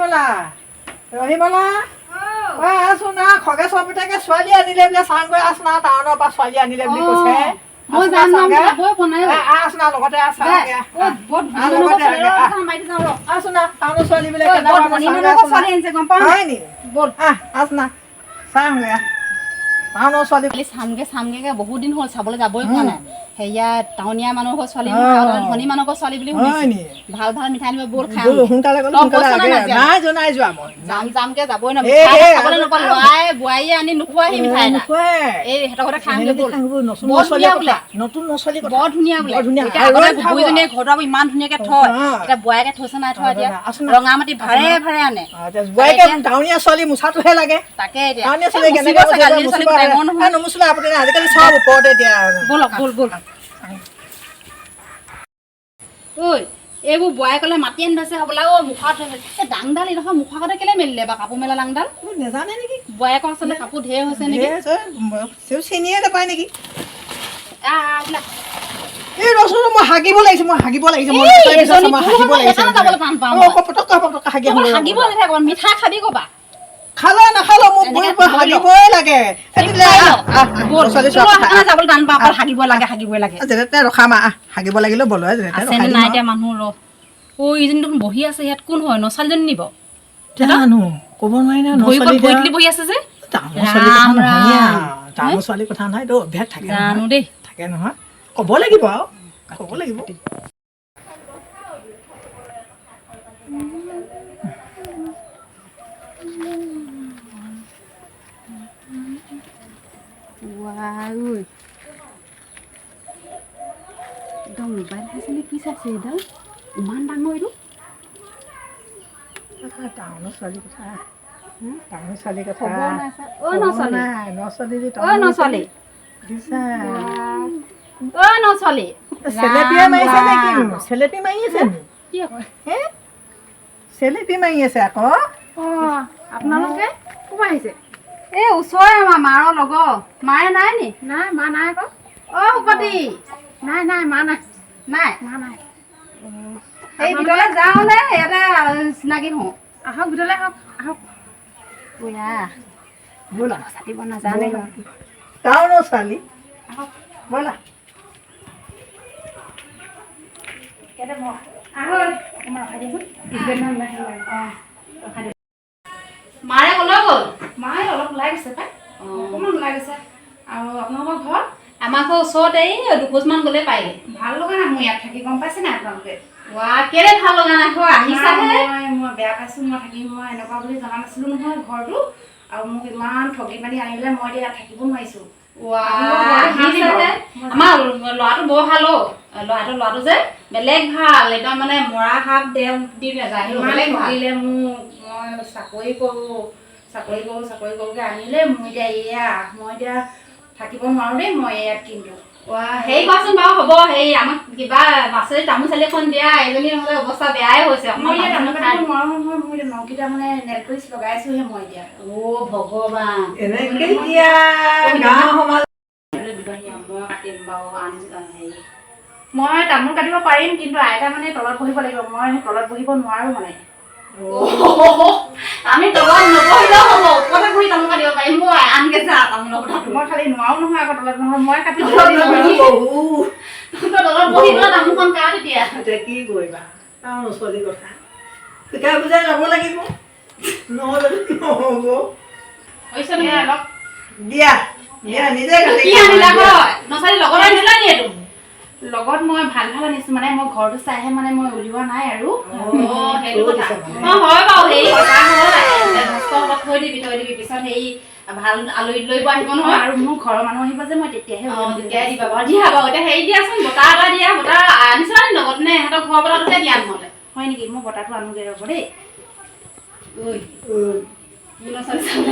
ৰহিমলা ৰহিমলা আছোন না খগেশ্বৰ পুতেকে ছোৱালী আনিলে বোলে চাংগৈ আছোন না টাউনৰ পৰা ছোৱালী আনিলে বুলি কৈছে মই যাম যাবই পোৱা নাই আছোন না লগতে আছোন না টাউনৰ ছোৱালী বোলে হয় নি বল আছোন না চাওঁগে টাউনৰ ছোৱালী চামগে বহুত দিন হ'ল চাবলৈ যাবই পোৱা নাই সেয়া টাউনীয়া মানুহৰ ছোৱালী ধনী মানুহৰ ছোৱালী বুলি ভাল ভাল মিঠাই আনিব বল খাম সোনকালে নাই যোৱা মই যামগে যাবই নোৱাৰো লৰাই বোৱাৰীয়ে আনি নোখোৱাহি মিঠাই এই সিহঁতৰ ঘৰতে খামগে বল নতুন নচলি বৰ ধুনীয়া বোলে বুঢ়ীজনীয়ে ঘৰটো ইমান ধুনীয়াকে থয় এতিয়া বোৱাৰীকে থৈছে নাই থোৱা এতিয়া ৰঙা মাটি ভাৰে ভাৰে আনে টাউনীয়া ছোৱালী মোচাটোহে লাগে তাকে এতিয়া নমোচলে আপুনি আজিকালি চব ওপৰতে এতিয়া বলক বল বল ঐ এইবোৰ বোৱাই ক'লে মাতি আনি থৈছে হ'বলা মুখাত এই দাংডাল এইডোখৰ মুখৰ আগতে কেলে মেলিলে বা কাপোৰ মেলা দাংডাল নেজানে নেকি বোৱাইকৰ আচলতে কাপোৰ ঢেৰ হৈছে নেকি চিনিয়ে নাপায় নেকি এই ৰচোন মই হাগিব লাগিছে মিঠাই খাবি কবা খালা নাখালো মোক হাগিবই লাগে ৰখামা হাগিব লাগিলে বল নাই এতিয়া মানুহ ৰ ইজনী দেখোন বহি আছে ইয়াত কোন হয় নচালীজনী নিব ক'ব নোৱাৰি না বহি আছে যে টাউনৰ ছোৱালীৰ কথা নাই তো অভ্যাস থাকে জানো দেই থাকে নহয় ক'ব লাগিব আৰু ক'ব লাগিব একদম মোবাইল চাইছিলে কি চাইছে এইডাল ইমান ডাঙৰ এইটো টাউনৰ ছোৱালীৰ কথা টাউনৰ ছোৱালীৰ কথা চেলেপি মাৰি আছে আকৌ আপোনালোকে ক'ৰ আহিছে এই ওচৰৰে আমাৰ মাৰৰ লগৰ মায়ে নাই নি নাই মা নাই আকৌ শুকতি নাই নাই মা নাই নাই মা নাই এই ভিতৰলৈ যাওঁ নে ইয়াতে চিনাকি হওঁ আহক ভিতৰলৈ আহক আহক ব'লা চাটিব নাজানে টাউনৰ ছোৱালী আহক ব'লা মাৰে ক'লৈ গ'ল মায়ে অলপ ওলাই গৈছে পাই অকণমান ওলাই গৈছে আৰু আপোনালোকৰ ঘৰ আমাৰ ঘৰ ওচৰতে এই দুখোজমান গ'লে পায়গৈ ভাল লগা নাই মোৰ ইয়াত থাকি গম পাইছে নাই আপোনালোকে কেলে ভাল লগা নাই আহিছাহে মই বেয়া পাইছোঁ মই থাকিম মই এনেকুৱা বুলি জনা নাছিলোঁ নহয় ঘৰটো আৰু মোক ইমান ঠগি মানি আনিলে মই এতিয়া ইয়াত থাকিব নোৱাৰিছোঁ আমাৰ ল'ৰাটো বৰ ভাল ল'ৰাটো যে বেলেগ ভাল একদম মানে মৰা শাক দি নাযায় ঠগিলে মোক মই চাকৰি কৰোঁগৈ আনিলে মোৰ এতিয়া এয়া মই এতিয়া থাকিব নোৱাৰোঁ দেই মই ইয়াত কিন্তু হেৰি কোৱাচোন বাৰু হ'ব হেৰি আমাক কিবা মাছৰি তামোল চালি এখন দিয়া এজনী নহ'লে অৱস্থা বেয়াই হৈছে মই এতিয়া তামোল খাই নোৱাৰোঁ নহয় মোৰ এতিয়া নখকেইটা মানে নেল পলিচ লগাইছোঁহে মই এতিয়া ভগৱান মই কাটিম বাৰু হেৰি মই তামোল কাটিব পাৰিম কিন্তু আইতা মানে তলত বহিব লাগিব মই তলত বহিব নোৱাৰোঁ মানে আমি তলত নবহিলেও হ'ব ওপৰতে বহি তামোল কাটিব পাৰিম মই আনকে যা তামোলৰ কথাটো মই খালি নোৱাৰো নহয় আকৌ তলত নহয় মই কাটিব তলত বহি পেলাই তামোলখন কাট এতিয়া কি কৰিবা টাউনৰ ছোৱালীৰ কথা শিকাই বুজাই যাব লাগিব নহ'লে নহ'ব হৈছে নে অলপ দিয়া দিয়া নিজে কি আনিলা হয় নচালি লগত আনিলা নি এইটো লগত মই ভাল আনিছোঁ মানে মই ঘৰটো চাইহে মানে মই উলিওৱা নাই আৰু সেইটো কথা হয় বাৰু হেৰি থৈ দিবি পিছত হেৰি ভাল আলহী লৈ আহিব নহয় আৰু মোৰ ঘৰৰ মানুহ আহিব যে মই তেতিয়াহে তেতিয়াই দিবা বাৰু দিয়া বাৰু এতিয়া হেৰি দিয়াচোন বতাহ এটা দিয়া বতাহ আনিছিলা নি লগত নে ইহঁতৰ ঘৰৰ বতাহটোতে দিয়া নহ'লে হয় নেকি মই বতাহটো আনোগৈ ৰ'ব দেই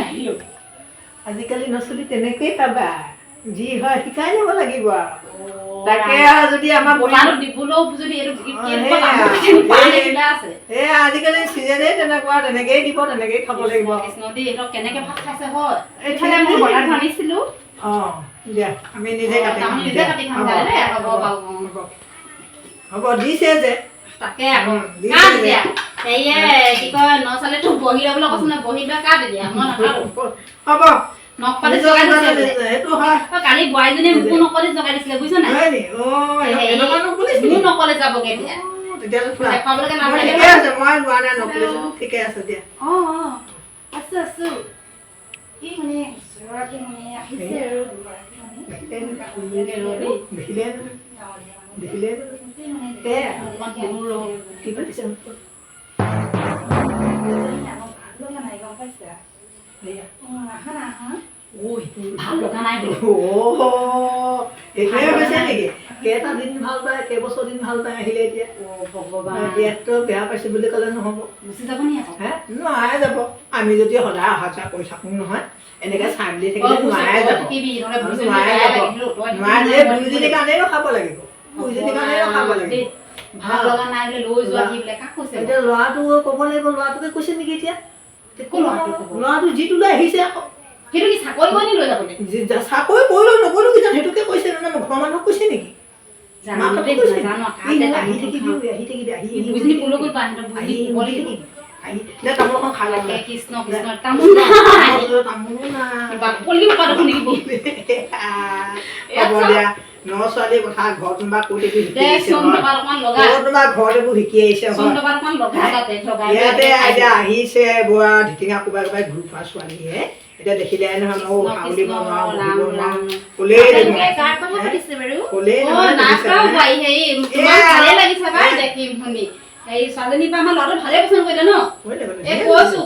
আহিলোঁ আজিকালি নচলি তেনেকৈয়ে পাবা যি হয় শিকাই যাব লাগিব তাকে যদি আমাৰ আজিকালি চিজনে তেনেকুৱা তেনেকেই দিব তেনেকেই খাব লাগিব কেনেকে ভাত খাইছে হয় এইফালে মই বনাই আনিছিলো দিয়া আমি নিজে কাটি খাম হ'ব দিছে যে তাকে আকৌ কাট দিয়া সেয়ে কি কয় নচালে তো বহি ল'বলৈ কৈছো নহয় বহি লৈ কাট দিয়া মই নাকাটো হ'ব নখ পালি জগাই দিছে সেইটো হয় কালি বোৱাৰীজনীয়ে মোকো নকলে জগাই দিছিলে বুজিছ নাই মোৰ নকলে যাবগে এতিয়া দেখাবলৈকে নালাগে ঠিকে আছে মই লোৱা নাই নকলে ঠিকে আছে দিয়া আছো আছো কি মানে ওচৰতে মানে আহিছে আৰু দেখিলে কি পাতিছে ভাল লগা নাই এইটোৱে হৈছে নেকি কেইটা দিন ভাল পায় কেইবছৰ দিন ভাল পায় আহিলে এতিয়া ইয়াততো বেয়া পাইছে বুলি ক'লে নহ'ব গুচি যাব নি আকৌ হে নোৱাৰে যাব আমি যদি সদায় অহা যোৱা কৰি থাকোঁ নহয় এনেকৈ চাই মেলি থাকিলে নোৱাৰে যাব নোৱাৰে দুইজনীৰ কাৰণেই ৰখাব লাগিব দুইজনীৰ কাৰণেই ৰখাব লাগিব ভাল লগা নাই বোলে লৈ যোৱা কি বোলে কাক কৈছে এতিয়া ল'ৰাটো ক'ব লাগিব ল'ৰাটোকে কৈছে নেকি এতিয়া ল'ৰাটো যিটো লৈ আহিছে আকৌ সেইটো কি চাকৰি কৰি লৈ যাবলৈ চাকৰি কৰিলো নকৰিলো কিজান সেইটোকে কৈছে নে ঘৰৰ মানুহক কৈছে নেকি তামোলখন খাই কৃষ্ণ কৃষ্ণ তামোল দিয়া ন ছোৱালীৰ কথা ঘৰত তোমাৰ কৈ থাকি ঘৰত এইবোৰ শিকি আহিছে ইয়াতে এতিয়া আহিছে বোৱা ঢিটিঙা কোবাই কোবাই ঘূৰি ফুৰা ছোৱালীহে এতিয়া দেখিলে নহয় ছোৱালীজনীৰ পৰা আমাৰ ল'ৰাটো ভালে পচন্দ কৰিলে ন কৈছো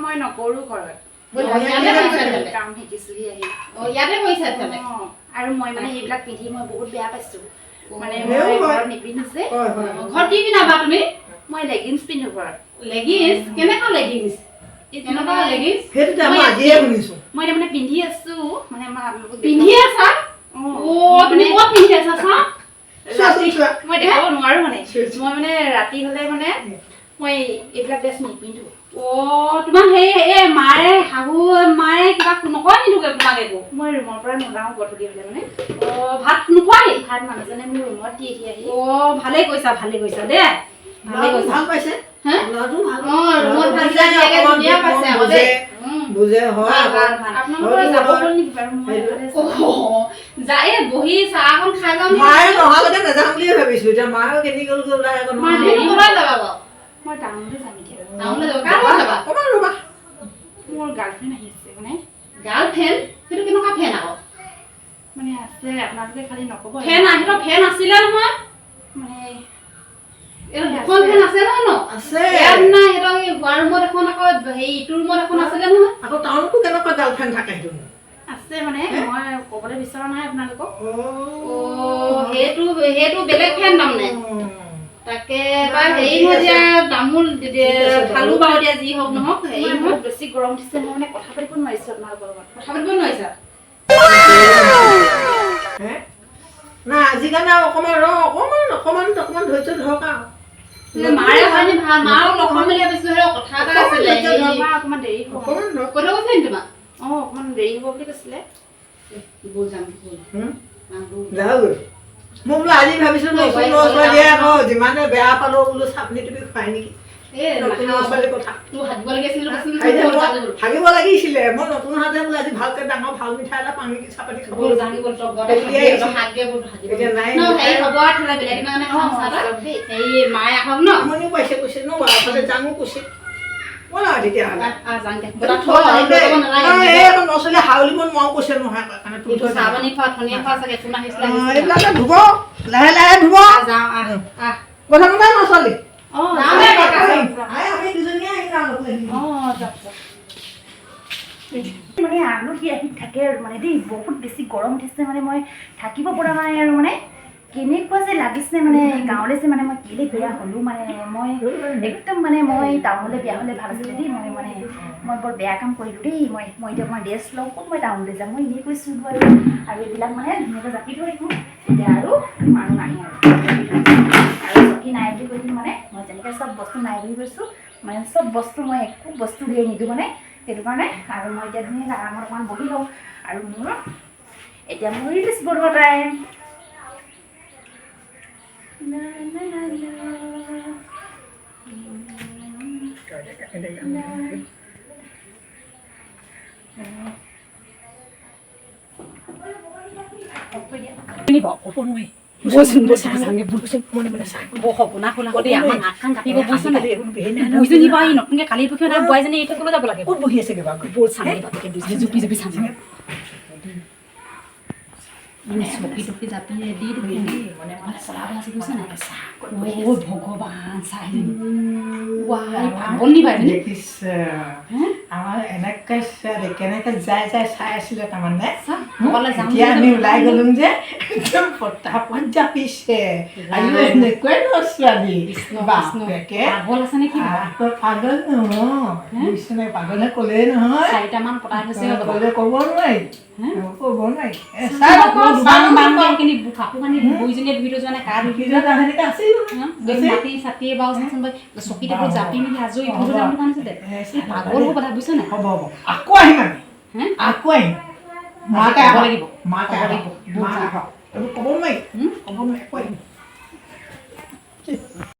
মই নকৰো ঘৰত কাম শিকিছোহি আহি ইয়াতে কৰিছা আৰু মই মানে এইবিলাক পিন্ধি মই বহুত বেয়া পাইছো মানে মই ঘৰত নিপিন্ধিছে ঘৰত কি পিন্ধাবা তুমি মই লেগিংছ পিন্ধো ঘৰত লেগিংছ কেনেকুৱা লেগিংছ কেনেকুৱা লেগিংছ মই তাৰমানে পিন্ধি আছো মানে পিন্ধি আছা তুমি ক'ত পিন্ধি আছা মই দেখাব নোৱাৰো মানে মই মানে ৰাতি হলে মানে মই এইবিলাক ড্ৰেছ নিপিন্ধো তোমাক সেই মাৰে শাহু মাৰে কিবা নকয় নিদোকে তোমাক একো মই ৰুমৰ পৰা নোলাওঁ গধূলি হলে মানে ভাত নোখোৱাই ভাত মানুহজনে মোৰ ৰুমত দি আহি ভালে কৈছা দেই ভালে কৈছা ভাল পাইছে ৰুমত ভাত ধুনীয়া পাইছে আগতে বুজে হয় আপোনালোকৰ যাব হ'ল নেকি বাৰু মই যায় বহি চাহ এখন খাই যাম মায়ে নহালৈকে নাযাম বুলি ভাবিছিলো এতিয়া মায়েও কেনি গ'ল ওলাই আকৌ যাবা মই টাউনলৈ যাম এতিয়া টাউনলৈ যাবা কাৰ লগত যাবা অকণমান ৰ'বা মোৰ গাৰ্লফ্ৰেণ্ড আহি আছে মানে গাৰ্লফ্ৰেণ্ড সেইটো কেনেকুৱা ফেন আকৌ মানে আছে আপোনালোকে খালি নক'ব ফেন আহিলেও ফেন আছিলে নহয় মানে দুখন ফেন আছে নহয় ন আছে ইয়াত নাই সিহঁতৰ এই হোৱা ৰুমত এখন আকৌ সেই ইটো ৰুমত এখন আছিলে নহয় আকৌ টাউনতো কেনেকুৱা গাৰ্লফ্ৰেণ্ড থাকে সেইটো আছে মানে মই ক'বলৈ বিচৰা নাই আপোনালোকক সেইটো বেলেগ ফেন তাৰমানে তাকে হেৰি নহয় দিয়া তামোল খালো বাৰু দিয়া যি হওক নহওক হেৰি বহুত বেছি গৰম দিছে মই মানে কথা পাতিব নোৱাৰিছো আপোনালোকৰ লগত কথা পাতিব নোৱাৰিছা না আজিকালি অকণমান অকণমান ধৈৰ্য ধৰক আৰু মাৰে হয়নি ভাল মাও লখন মেলি ভাবিছো কথা এটা আছিলে অকণমান দেৰি হ'ব কথা কৈছে নি তোমাক অকণমান দেৰি হ'ব বুলি কৈছিলে যাওগৈ মই বোলো আজি ভাবিছো ছোৱালীয়ে আকৌ যিমানে বেয়া পালো বোলো চাপনি তুমি খুৱাই নেকি ভাগিব লাগিছিলে মই নতুন হাতে বোলে আজি ভালকে ডাঙৰ ভাল মিঠাই এটা পানী চাপাতি খাব আমনিও পাইছে কৈছে ন জানো কৈছে ব'লা তেতিয়াহ'লে হাউলিব নোৱাৰো কৈছে নহয় এইবিলাকে ধুব লাহে লাহে ধুব কথা মতে নচলে মানে আলহী আহি থাকে আৰু মানে দেই বহুত বেছি গৰম উঠিছে মানে মই থাকিব পৰা নাই আৰু মানে কেনেকুৱা যে লাগিছে মানে গাঁৱলৈ যে মানে মই কেলে বিয়া হ'লোঁ মানে মই একদম মানে মই টাউনলৈ বিয়া হ'লে ভাল আছিলে দেই মই বৰ বেয়া কাম কৰিলোঁ দেই মই এতিয়া অকণমান ৰেষ্ট লওঁ ক'ত মই টাউনলৈ যাম মই এনেই কৈছোঁ আৰু এইবিলাক মানে ধুনীয়াকৈ জাপি থৈ দিওঁ এতিয়া আৰু মানুহ নাহে আৰু চকী নাই বুলি কৈছোঁ মানে মই যেনেকৈ চব বস্তু নাই বুলি কৈছোঁ মানে চব বস্তু মই একো বস্তু দিয়ে নিদিওঁ মানে সেইটো কাৰণে আৰু মই এতিয়া ধুনীয়াকৈ আৰামত অকণমান বহি লওঁ আৰু মোৰ এতিয়া মোৰ ৰিলিজ বনোৱা টাইম চকী জাপি ৰেডি মনে মনে চলাব আছে বুজিছে নাই ভগৱান চাই ভাগল নি পাই আমাৰ এনেকৈ কেনেকৈ যাই চাই আছিলে তাৰমানে যাম এতিয়া আমি ওলাই গ'লো যে একদম পটাপট জাপিছে আৰু এনেকুৱাই ছোৱালী পাগল আছে নেকি পাগল নহয় পাগলে ক'লেই নহয় 4টামান পতাই থৈছে ক'লে ক'ব নোৱাৰি ক'ব নোৱাৰি কাপোৰ কানি বুইজনীয়ে ধুই থৈ যোৱা নাই কাৰ ধুই মাটি চাতিয়ে বাৰু চকীত আকৌ জাপি মেলি আজৰি থৈ যাম দোকান আছিলে পাগল হ'ব কথা বুজিছ নাই হ'ব আকৌ আহিম আমি আকৌ আহিম মাকে লাগিব মাকে ক'ব নোৱাৰি ক'ব নোৱাৰি আকৌ আহিম